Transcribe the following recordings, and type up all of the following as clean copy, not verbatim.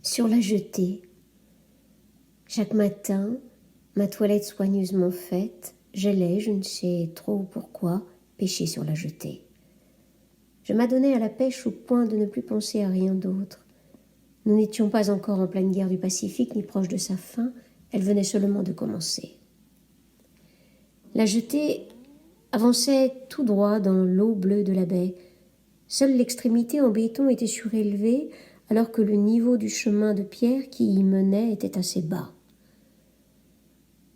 sur la jetée. Chaque matin, ma toilette soigneusement faite, j'allais, je ne sais trop pourquoi, pêcher sur la jetée. Je m'adonnais à la pêche au point de ne plus penser à rien d'autre. Nous n'étions pas encore en pleine guerre du Pacifique ni proche de sa fin, elle venait seulement de commencer. La jetée avançait tout droit dans l'eau bleue de la baie. Seule l'extrémité en béton était surélevée, alors que le niveau du chemin de pierre qui y menait était assez bas.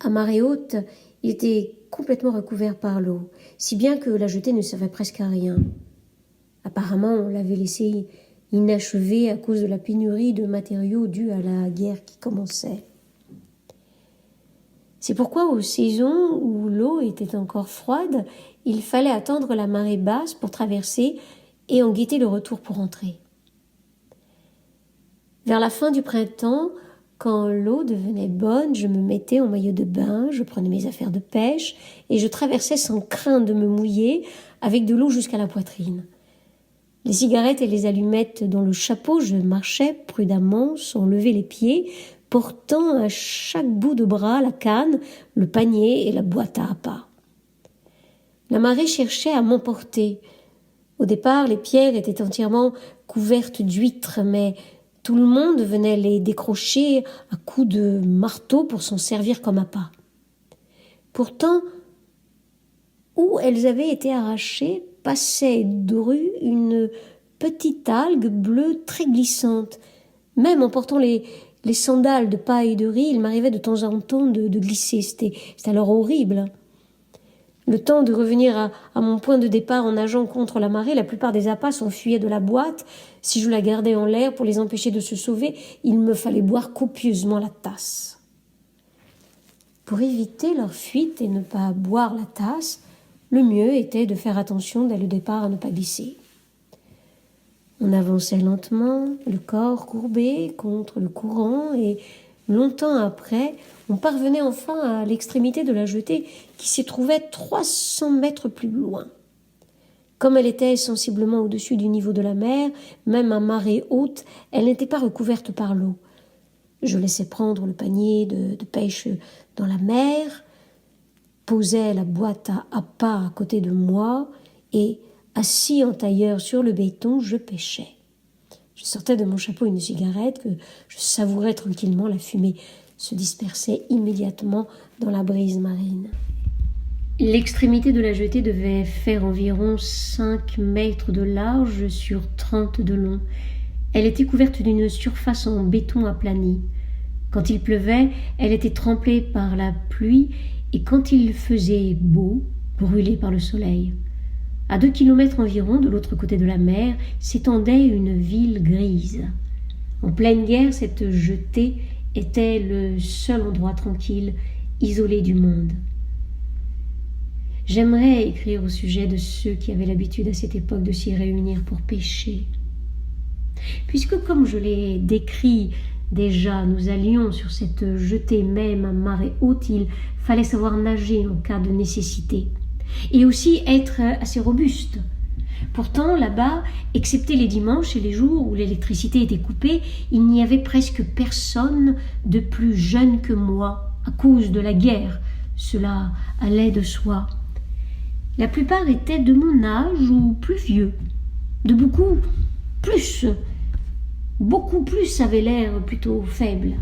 À marée haute, il était complètement recouvert par l'eau, si bien que la jetée ne servait presque à rien. Apparemment, on l'avait laissée inachevée à cause de la pénurie de matériaux due à la guerre qui commençait. C'est pourquoi, aux saisons où l'eau était encore froide, il fallait attendre la marée basse pour traverser et en guetter le retour pour entrer. Vers la fin du printemps, quand l'eau devenait bonne, je me mettais en maillot de bain, je prenais mes affaires de pêche et je traversais sans crainte de me mouiller avec de l'eau jusqu'à la poitrine. Les cigarettes et les allumettes dans le chapeau, je marchais prudemment sans lever les pieds, portant à chaque bout de bras la canne, le panier et la boîte à appât. La marée cherchait à m'emporter. Au départ, les pierres étaient entièrement couvertes d'huîtres, mais tout le monde venait les décrocher à coups de marteau pour s'en servir comme appât. Pourtant, où elles avaient été arrachées, passait dru une petite algue bleue très glissante. Même en portant les sandales de paille et de riz, il m'arrivait de temps en temps de glisser. C'était alors horrible. Le temps de revenir à mon point de départ en nageant contre la marée, la plupart des appâts s'enfuyaient de la boîte. Si je la gardais en l'air pour les empêcher de se sauver, il me fallait boire copieusement la tasse. Pour éviter leur fuite et ne pas boire la tasse, le mieux était de faire attention dès le départ à ne pas glisser. On avançait lentement, le corps courbé contre le courant, et longtemps après, on parvenait enfin à l'extrémité de la jetée qui s'y trouvait 300 mètres plus loin. Comme elle était sensiblement au-dessus du niveau de la mer, même à marée haute, elle n'était pas recouverte par l'eau. Je laissais prendre le panier de pêche dans la mer, posais la boîte à appât à côté de moi et, assis en tailleur sur le béton, je pêchais. Je sortais de mon chapeau une cigarette que je savourais tranquillement. La fumée se dispersait immédiatement dans la brise marine. L'extrémité de la jetée devait faire environ 5 mètres de large sur 30 de long. Elle était couverte d'une surface en béton aplani. Quand il pleuvait, elle était trempée par la pluie et quand il faisait beau, brûlée par le soleil. À 2 kilomètres environ, de l'autre côté de la mer, s'étendait une ville grise. En pleine guerre, cette jetée était le seul endroit tranquille, isolé du monde. J'aimerais écrire au sujet de ceux qui avaient l'habitude à cette époque de s'y réunir pour pêcher. Puisque, comme je l'ai décrit déjà, nous allions sur cette jetée même à marée haute, il fallait savoir nager en cas de nécessité. Et aussi être assez robuste. Pourtant, là-bas, excepté les dimanches et les jours où l'électricité était coupée, il n'y avait presque personne de plus jeune que moi, à cause de la guerre. Cela allait de soi. La plupart étaient de mon âge ou plus vieux. De beaucoup plus avaient l'air plutôt faibles.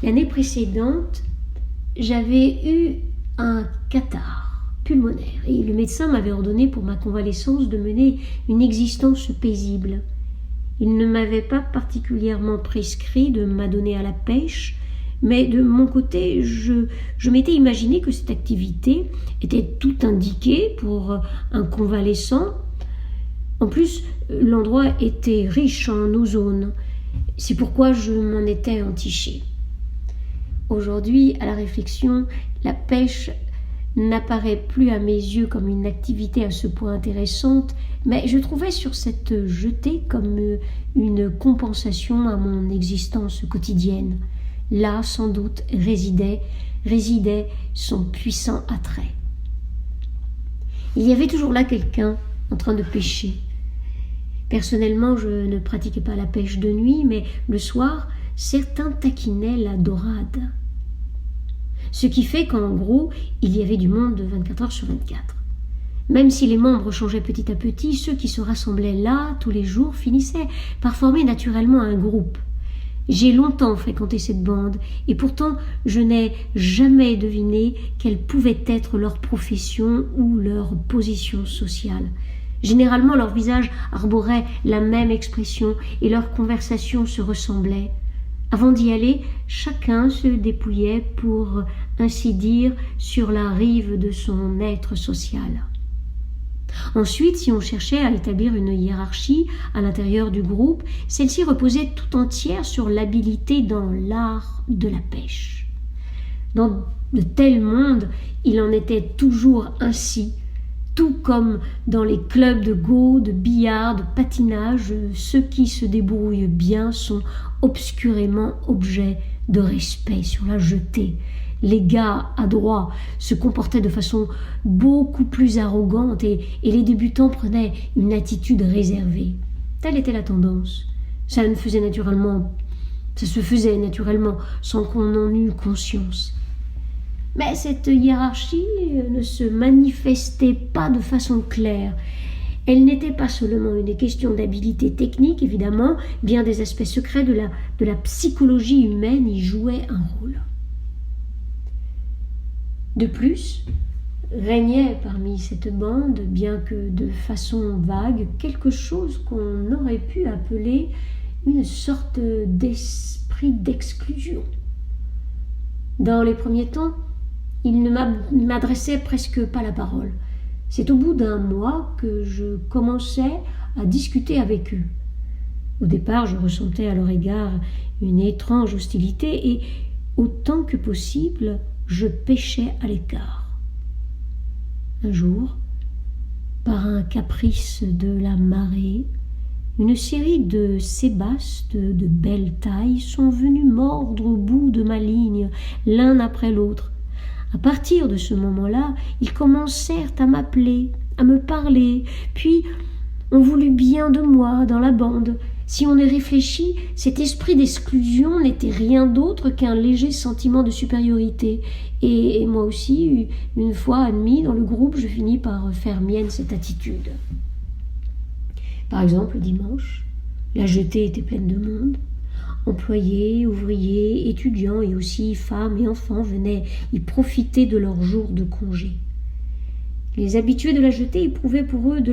L'année précédente, j'avais eu un catarrhe pulmonaire et le médecin m'avait ordonné pour ma convalescence de mener une existence paisible. Il ne m'avait pas particulièrement prescrit de m'adonner à la pêche, mais de mon côté, je m'étais imaginé que cette activité était tout indiquée pour un convalescent. En plus, l'endroit était riche en ozone. C'est pourquoi je m'en étais entiché. Aujourd'hui, à la réflexion, la pêche n'apparaît plus à mes yeux comme une activité à ce point intéressante, mais je trouvais sur cette jetée comme une compensation à mon existence quotidienne. Là, sans doute, résidait son puissant attrait. Il y avait toujours là quelqu'un en train de pêcher. Personnellement, je ne pratiquais pas la pêche de nuit, mais le soir, certains taquinaient la dorade. Ce qui fait qu'en gros, il y avait du monde 24 heures sur 24. Même si les membres changeaient petit à petit, ceux qui se rassemblaient là tous les jours finissaient par former naturellement un groupe. J'ai longtemps fréquenté cette bande, et pourtant je n'ai jamais deviné quelle pouvait être leur profession ou leur position sociale. Généralement, leurs visages arboraient la même expression et leurs conversations se ressemblaient. Avant d'y aller, chacun se dépouillait, pour ainsi dire, sur la rive de son être social. Ensuite, si on cherchait à établir une hiérarchie à l'intérieur du groupe, celle-ci reposait tout entière sur l'habilité dans l'art de la pêche. Dans de tels mondes, il en était toujours ainsi. Tout comme dans les clubs de go, de billard, de patinage, ceux qui se débrouillent bien sont obscurément objets de respect sur la jetée. Les gars adroits se comportaient de façon beaucoup plus arrogante et les débutants prenaient une attitude réservée. Telle était la tendance. Ça se faisait naturellement sans qu'on en eût conscience. Mais cette hiérarchie ne se manifestait pas de façon claire. Elle n'était pas seulement une question d'habilité technique, évidemment, bien des aspects secrets de la psychologie humaine y jouaient un rôle. De plus, régnait parmi cette bande, bien que de façon vague, quelque chose qu'on aurait pu appeler une sorte d'esprit d'exclusion. Dans les premiers temps, ils ne m'adressaient presque pas la parole. C'est au bout d'un mois que je commençais à discuter avec eux. Au départ, je ressentais à leur égard une étrange hostilité et, autant que possible, je pêchais à l'écart. Un jour, par un caprice de la marée, une série de sébastes de belle taille sont venus mordre au bout de ma ligne, l'un après l'autre. À partir de ce moment-là, ils commencèrent à m'appeler, à me parler, puis on voulut bien de moi dans la bande. Si on y réfléchit, cet esprit d'exclusion n'était rien d'autre qu'un léger sentiment de supériorité. Et moi aussi, une fois admis dans le groupe, je finis par faire mienne cette attitude. Par exemple, le dimanche, la jetée était pleine de monde. Employés, ouvriers, étudiants et aussi femmes et enfants venaient y profiter de leur jour de congé. Les habitués de la jetée éprouvaient pour eux de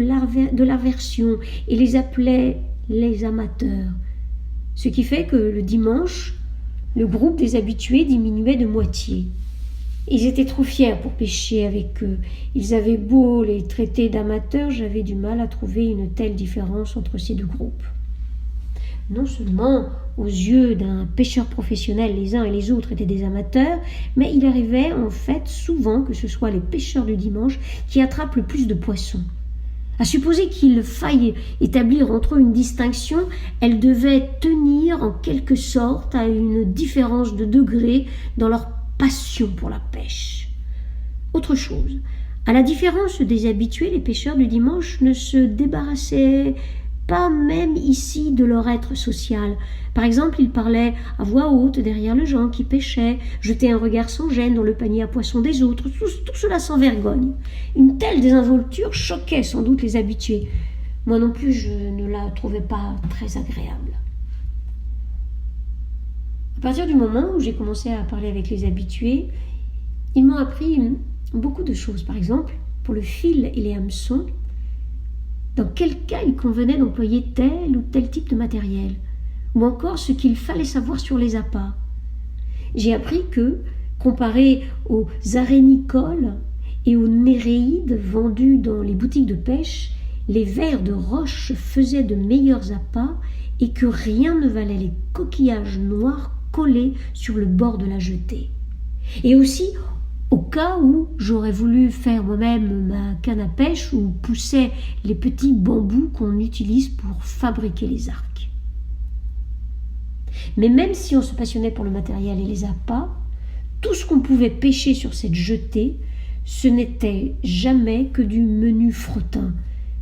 l'aversion et les appelaient les amateurs. Ce qui fait que le dimanche, le groupe des habitués diminuait de moitié. Ils étaient trop fiers pour pêcher avec eux. Ils avaient beau les traiter d'amateurs, j'avais du mal à trouver une telle différence entre ces deux groupes. Non seulement aux yeux d'un pêcheur professionnel, les uns et les autres étaient des amateurs, mais il arrivait en fait souvent que ce soit les pêcheurs du dimanche qui attrapent le plus de poissons. À supposer qu'il faille établir entre eux une distinction, elle devait tenir en quelque sorte à une différence de degré dans leur passion pour la pêche. Autre chose, à la différence des habitués, les pêcheurs du dimanche ne se débarrassaient pas même ici de leur être social. Par exemple, ils parlaient à voix haute derrière les gens qui pêchaient, jetaient un regard sans gêne dans le panier à poissons des autres, tout cela sans vergogne. Une telle désinvolture choquait sans doute les habitués. Moi non plus, je ne la trouvais pas très agréable. À partir du moment où j'ai commencé à parler avec les habitués, ils m'ont appris beaucoup de choses. Par exemple, pour le fil et les hameçons, dans quel cas il convenait d'employer tel ou tel type de matériel, ou encore ce qu'il fallait savoir sur les appâts. J'ai appris que, comparé aux arénicoles et aux néréides vendus dans les boutiques de pêche, les vers de roche faisaient de meilleurs appâts et que rien ne valait les coquillages noirs collés sur le bord de la jetée. Et aussi, au cas où j'aurais voulu faire moi-même ma canne à pêche ou pousser les petits bambous qu'on utilise pour fabriquer les arcs. Mais même si on se passionnait pour le matériel et les appâts, tout ce qu'on pouvait pêcher sur cette jetée, ce n'était jamais que du menu fretin,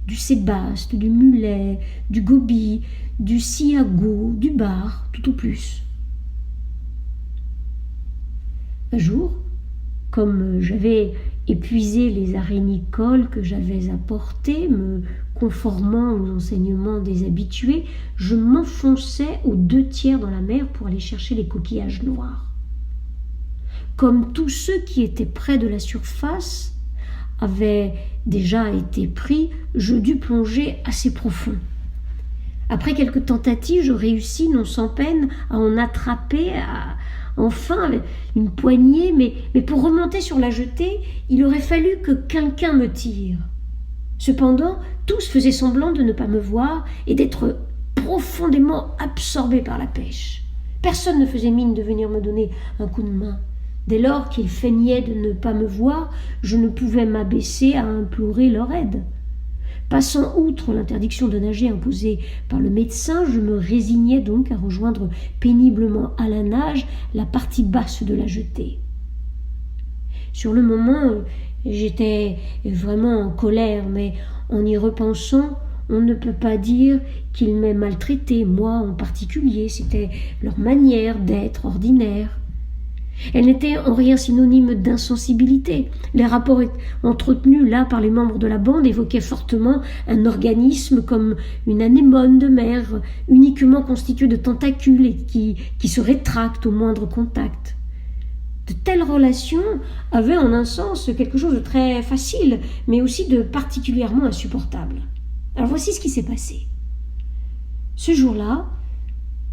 du sébaste, du mulet, du gobi, du siago, du bar, tout au plus. Un jour, comme j'avais épuisé les arénicoles que j'avais apportées, me conformant aux enseignements des habitués, je m'enfonçais aux 2/3 dans la mer pour aller chercher les coquillages noirs. Comme tous ceux qui étaient près de la surface avaient déjà été pris, je dus plonger assez profond. Après quelques tentatives, je réussis non sans peine à en attraper enfin une poignée, mais pour remonter sur la jetée, il aurait fallu que quelqu'un me tire. Cependant, tous faisaient semblant de ne pas me voir et d'être profondément absorbés par la pêche. Personne ne faisait mine de venir me donner un coup de main. Dès lors qu'ils feignaient de ne pas me voir, je ne pouvais m'abaisser à implorer leur aide. Passant outre l'interdiction de nager imposée par le médecin, je me résignais donc à rejoindre péniblement à la nage la partie basse de la jetée. Sur le moment, j'étais vraiment en colère, mais en y repensant, on ne peut pas dire qu'ils m'aient maltraité, moi en particulier. C'était leur manière d'être ordinaire. Elle n'était en rien synonyme d'insensibilité. Les rapports entretenus là par les membres de la bande évoquaient fortement un organisme comme une anémone de mer, uniquement constitué de tentacules et qui se rétracte au moindre contact. De telles relations avaient en un sens quelque chose de très facile, mais aussi de particulièrement insupportable. Alors voici ce qui s'est passé. Ce jour-là,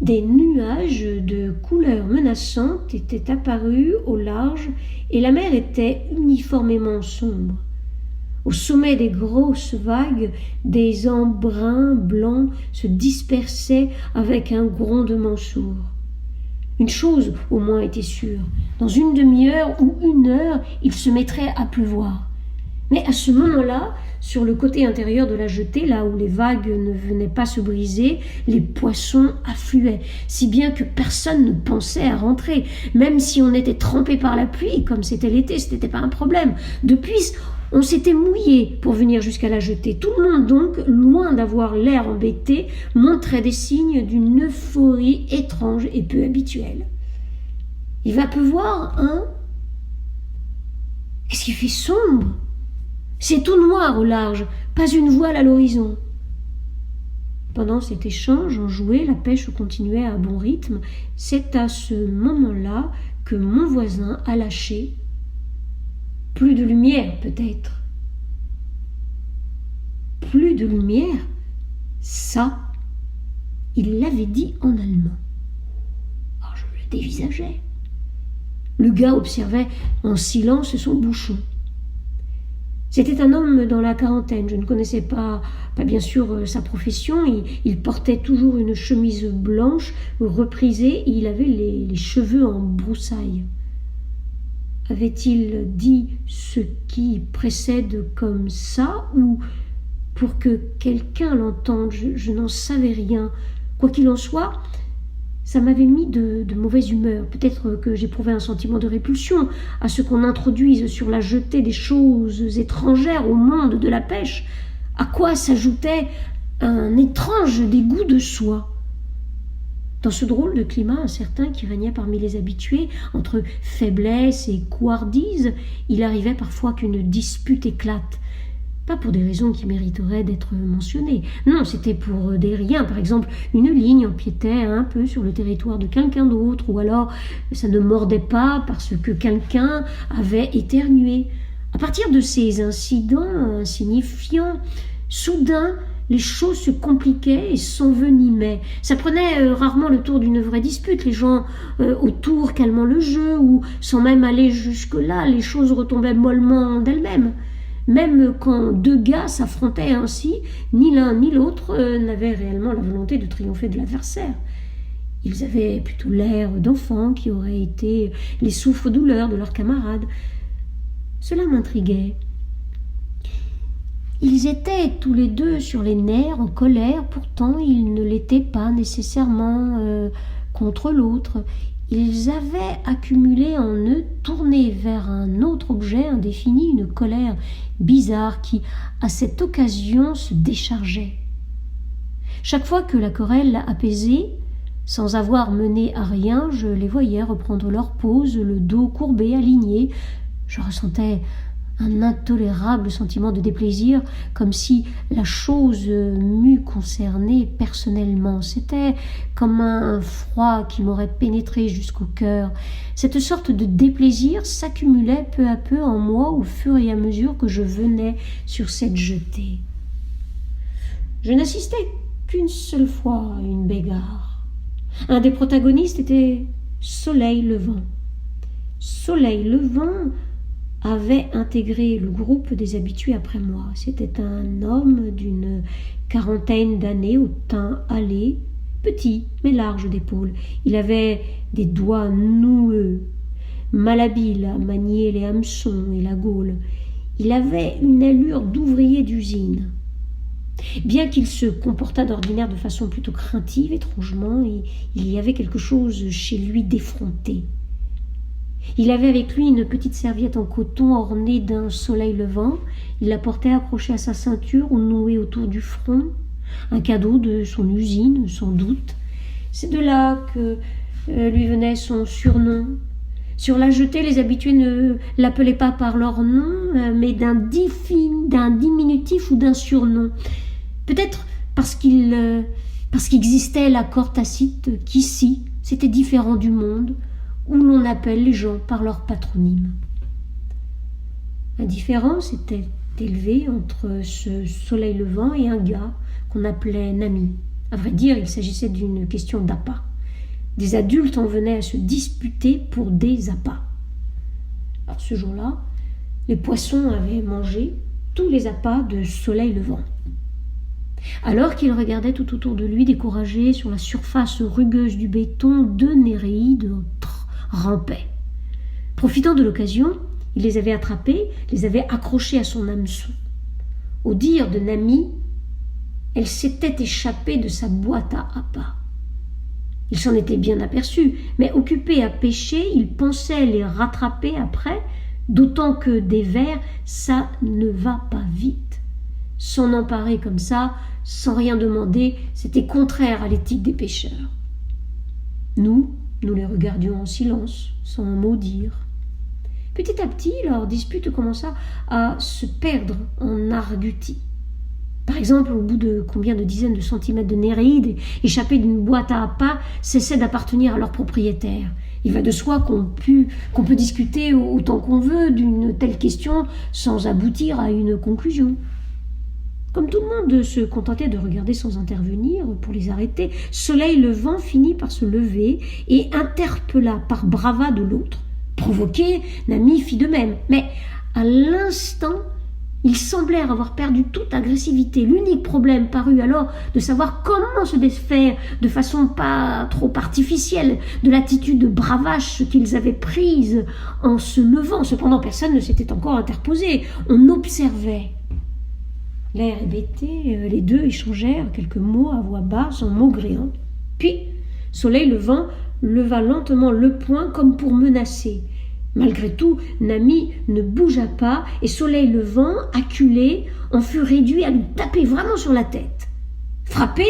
des nuages de couleurs menaçantes étaient apparus au large et la mer était uniformément sombre. Au sommet des grosses vagues, des embruns blancs se dispersaient avec un grondement sourd. Une chose au moins était sûre, dans une demi-heure ou 1 heure, il se mettrait à pleuvoir. Mais à ce moment-là, sur le côté intérieur de la jetée, là où les vagues ne venaient pas se briser, les poissons affluaient, si bien que personne ne pensait à rentrer. Même si on était trempé par la pluie, comme c'était l'été, ce n'était pas un problème. Depuis, on s'était mouillé pour venir jusqu'à la jetée. Tout le monde donc, loin d'avoir l'air embêté, montrait des signes d'une euphorie étrange et peu habituelle. « Il va pleuvoir, hein ? Qu'est-ce qu'il fait sombre ? C'est tout noir au large, pas une voile à l'horizon. » Pendant cet échange enjoué, la pêche continuait à bon rythme. C'est à ce moment-là que mon voisin a lâché. Plus de lumière, peut-être. Plus de lumière, ça, il l'avait dit en allemand. Alors je le dévisageais. Le gars observait en silence son bouchon. C'était un homme dans la quarantaine. Je ne connaissais pas bien sûr sa profession. Il portait toujours une chemise blanche reprisée et il avait les cheveux en broussailles. Avait-il dit ce qui précède comme ça ou pour que quelqu'un l'entende? Je n'en savais rien. Quoi qu'il en soit, ça m'avait mis de mauvaise humeur. Peut-être que j'éprouvais un sentiment de répulsion à ce qu'on introduise sur la jetée des choses étrangères au monde de la pêche, à quoi s'ajoutait un étrange dégoût de soi. Dans ce drôle de climat incertain qui régnait parmi les habitués, entre faiblesse et couardise, il arrivait parfois qu'une dispute éclate. Pas pour des raisons qui mériteraient d'être mentionnées. Non, c'était pour des riens. Par exemple, une ligne empiétait un peu sur le territoire de quelqu'un d'autre, ou alors ça ne mordait pas parce que quelqu'un avait éternué. À partir de ces incidents insignifiants, soudain, les choses se compliquaient et s'envenimaient. Ça prenait rarement le tour d'une vraie dispute, les gens autour calmant le jeu, ou sans même aller jusque-là, les choses retombaient mollement d'elles-mêmes. Même quand 2 gars s'affrontaient ainsi, ni l'un ni l'autre n'avaient réellement la volonté de triompher de l'adversaire. Ils avaient plutôt l'air d'enfants qui auraient été les souffres-douleurs de leurs camarades. Cela m'intriguait. Ils étaient tous les deux sur les nerfs, en colère, pourtant ils ne l'étaient pas nécessairement contre l'autre. Ils avaient accumulé en eux, tourné vers un autre objet indéfini, une colère bizarre qui, à cette occasion, se déchargeait. Chaque fois que la querelle apaisée, sans avoir mené à rien, je les voyais reprendre leur pose, le dos courbé, aligné. Je ressentais un intolérable sentiment de déplaisir, comme si la chose m'eût concerné personnellement. C'était comme un froid qui m'aurait pénétré jusqu'au cœur. Cette sorte de déplaisir s'accumulait peu à peu en moi au fur et à mesure que je venais sur cette jetée. Je n'assistais qu'une seule fois à une bagarre. Un des protagonistes était Soleil Levant. Soleil Levant avait intégré le groupe des habitués après moi. C'était un homme d'une quarantaine d'années, au teint hâlé, petit mais large d'épaules. Il avait des doigts noueux, malhabile à manier les hameçons et la gaule. Il avait une allure d'ouvrier d'usine. Bien qu'il se comportât d'ordinaire de façon plutôt craintive, étrangement, il y avait quelque chose chez lui d'effronté. Il avait avec lui une petite serviette en coton ornée d'un soleil levant. Il la portait accrochée à sa ceinture ou nouée autour du front. Un cadeau de son usine, sans doute. C'est de là que lui venait son surnom. Sur la jetée, les habitués ne l'appelaient pas par leur nom, mais d'un diminutif ou d'un surnom. Peut-être parce qu'existait l'accord tacite qu'ici, c'était différent du monde, où l'on appelle les gens par leur patronyme. Un différence était élevé entre ce soleil levant et un gars qu'on appelait Nami. À vrai dire, il s'agissait d'une question d'appât. Des adultes en venaient à se disputer pour des appâts. Alors ce jour-là, les poissons avaient mangé tous les appâts de soleil levant. Alors qu'il regardait tout autour de lui, découragé sur la surface rugueuse du béton, deux néréides rampaient. Profitant de l'occasion, il les avait attrapés, les avait accrochés à son hameçon. Au dire de Nami, elle s'était échappée de sa boîte à appâts. Il s'en était bien aperçu, mais occupé à pêcher, il pensait les rattraper après, d'autant que des vers, ça ne va pas vite. S'en emparer comme ça, sans rien demander, c'était contraire à l'éthique des pêcheurs. Nous les regardions en silence, sans un mot dire. Petit à petit, leur dispute commença à se perdre en arguties. Par exemple, au bout de combien de dizaines de centimètres de néréides échappés d'une boîte à appâts cessaient d'appartenir à leur propriétaire. Il va de soi qu'on peut discuter autant qu'on veut d'une telle question sans aboutir à une conclusion. Comme tout le monde se contentait de regarder sans intervenir pour les arrêter, Soleil Levant finit par se lever et interpella par bravade l'autre. Provoqué, Nami fit de même, mais à l'instant, ils semblèrent avoir perdu toute agressivité. L'unique problème parut alors de savoir comment se défaire de façon pas trop artificielle de l'attitude bravache qu'ils avaient prise en se levant. Cependant, personne ne s'était encore interposé. On observait. L'air hébété, les deux échangèrent quelques mots à voix basse, en maugréant. Puis, Soleil Levant leva lentement le poing comme pour menacer. Malgré tout, Nami ne bougea pas et Soleil Levant, acculé, en fut réduit à lui taper vraiment sur la tête. Frappé,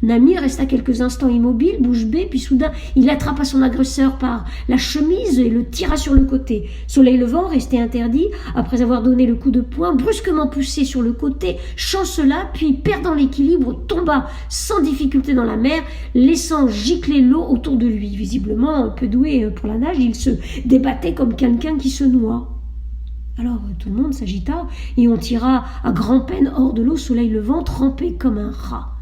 Nami resta quelques instants immobile, bouche bée, puis soudain il attrapa son agresseur par la chemise et le tira sur le côté. Soleil Levant, resté interdit, après avoir donné le coup de poing, brusquement poussé sur le côté, chancela, puis perdant l'équilibre, tomba sans difficulté dans la mer, laissant gicler l'eau autour de lui. Visiblement peu doué pour la nage, il se débattait comme quelqu'un qui se noie. Alors tout le monde s'agita et on tira à grand-peine hors de l'eau Soleil Levant, trempé comme un rat.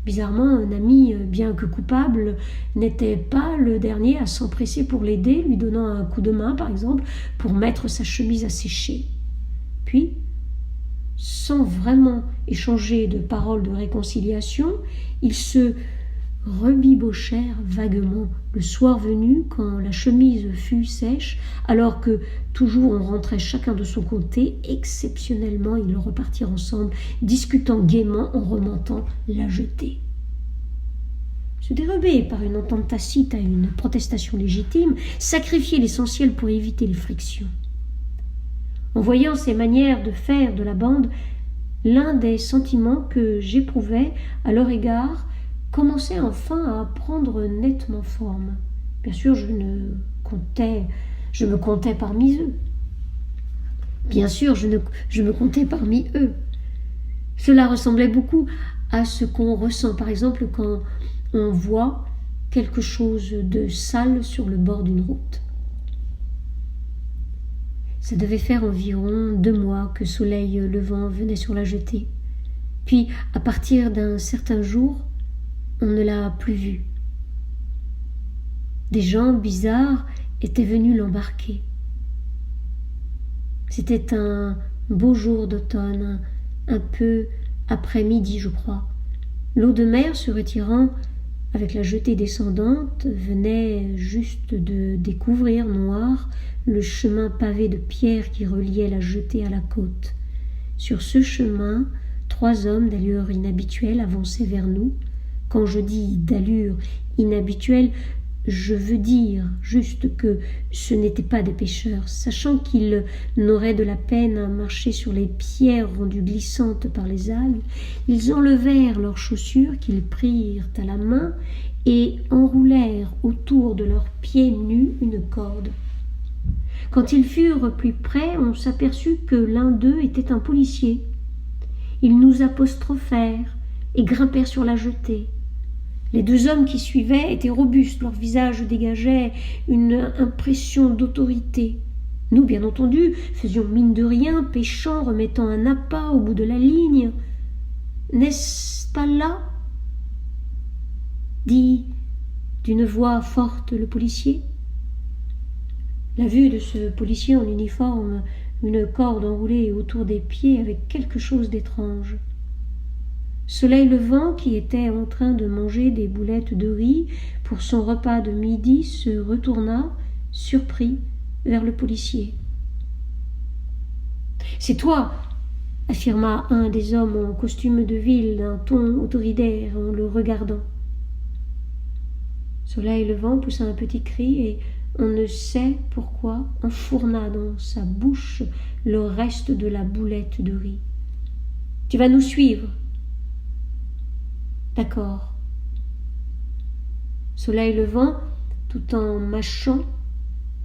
Bizarrement, Nami, bien que coupable, n'était pas le dernier à s'empresser pour l'aider, lui donnant un coup de main, par exemple, pour mettre sa chemise à sécher. Puis, sans vraiment échanger de paroles de réconciliation, ils se rebibochèrent vaguement le soir venu, quand la chemise fut sèche, alors que toujours on rentrait chacun de son côté. Exceptionnellement, ils repartirent ensemble, discutant gaiement en remontant la jetée. se dérober par une entente tacite à une protestation légitime, sacrifier l'essentiel pour éviter les frictions. En voyant ces manières de faire de la bande, l'un des sentiments que j'éprouvais à leur égard commençait enfin à prendre nettement forme. Bien sûr, je me comptais parmi eux. Bien sûr, je me comptais parmi eux. Cela ressemblait beaucoup à ce qu'on ressent, par exemple, quand on voit quelque chose de sale sur le bord d'une route. Ça devait faire environ 2 mois que Soleil Levant venait sur la jetée. Puis, à partir d'un certain jour, on ne l'a plus vu. Des gens bizarres étaient venus l'embarquer. C'était un beau jour d'automne, un peu après midi, je crois. L'eau de mer se retirant avec la jetée descendante venait juste de découvrir noir le chemin pavé de pierre qui reliait la jetée à la côte. Sur ce chemin, 3 hommes d'allure inhabituelle avançaient vers nous. Quand je dis d'allure inhabituelle, je veux dire juste que ce n'étaient pas des pêcheurs. Sachant qu'ils n'auraient de la peine à marcher sur les pierres rendues glissantes par les algues, ils enlevèrent leurs chaussures qu'ils prirent à la main et enroulèrent autour de leurs pieds nus une corde. Quand ils furent plus près, on s'aperçut que l'un d'eux était un policier. Ils nous apostrophèrent et grimpèrent sur la jetée. Les 2 hommes qui suivaient étaient robustes, leur visage dégageait une impression d'autorité. Nous, bien entendu, faisions mine de rien, pêchant, remettant un appât au bout de la ligne. « N'est-ce pas là ?» dit d'une voix forte le policier. La vue de ce policier en uniforme, une corde enroulée autour des pieds, avait quelque chose d'étrange. Soleil Levant, qui était en train de manger des boulettes de riz pour son repas de midi, se retourna, surpris, vers le policier. « C'est toi !» affirma un des hommes en costume de ville d'un ton autoritaire en le regardant. Soleil Levant poussa un petit cri et, on ne sait pourquoi, enfourna dans sa bouche le reste de la boulette de riz. « Tu vas nous suivre !» « D'accord. » Soleil Levant, tout en mâchant,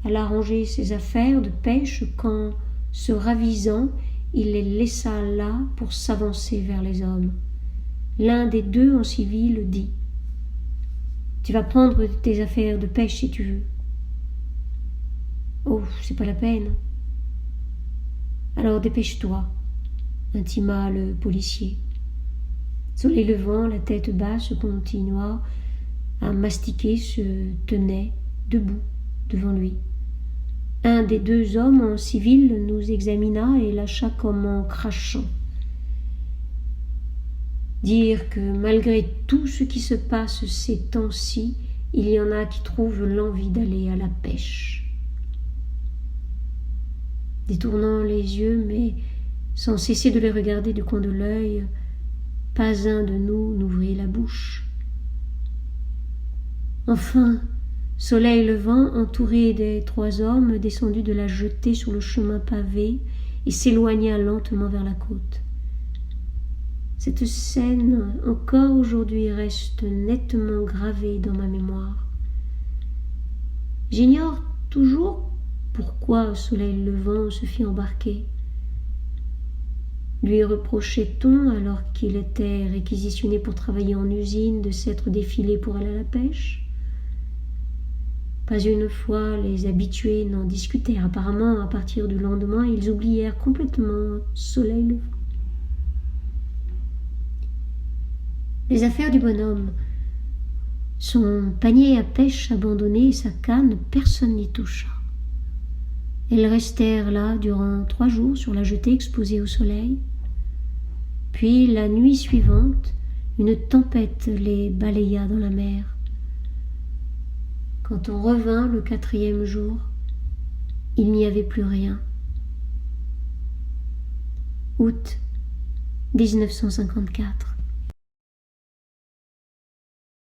alla ranger ses affaires de pêche quand, se ravisant, il les laissa là pour s'avancer vers les hommes. L'un des 2 en civil dit « Tu vas prendre tes affaires de pêche si tu veux. »« Oh, c'est pas la peine. »« Alors dépêche-toi, » intima le policier. Soleil Levant, la tête basse, continua à mastiquer, se tenait debout devant lui. Un des 2 hommes en civil nous examina et lâcha comme en crachant. Dire que malgré tout ce qui se passe ces temps-ci, il y en a qui trouvent l'envie d'aller à la pêche. Détournant les yeux, mais sans cesser de les regarder du coin de l'œil, pas un de nous n'ouvrit la bouche. Enfin, Soleil Levant, entouré des 3 hommes, descendit de la jetée sur le chemin pavé et s'éloigna lentement vers la côte. Cette scène, encore aujourd'hui, reste nettement gravée dans ma mémoire. J'ignore toujours pourquoi Soleil Levant se fit embarquer. Lui reprochait-on, alors qu'il était réquisitionné pour travailler en usine, de s'être défilé pour aller à la pêche ? Pas une fois les habitués n'en discutèrent. Apparemment, à partir du lendemain, ils oublièrent complètement Soleil Levant. Les affaires du bonhomme, son panier à pêche abandonné et sa canne, personne n'y toucha. Elles restèrent là durant 3 jours sur la jetée exposée au soleil. Puis, la nuit suivante, une tempête les balaya dans la mer. Quand on revint le 4e jour, il n'y avait plus rien. Août 1954.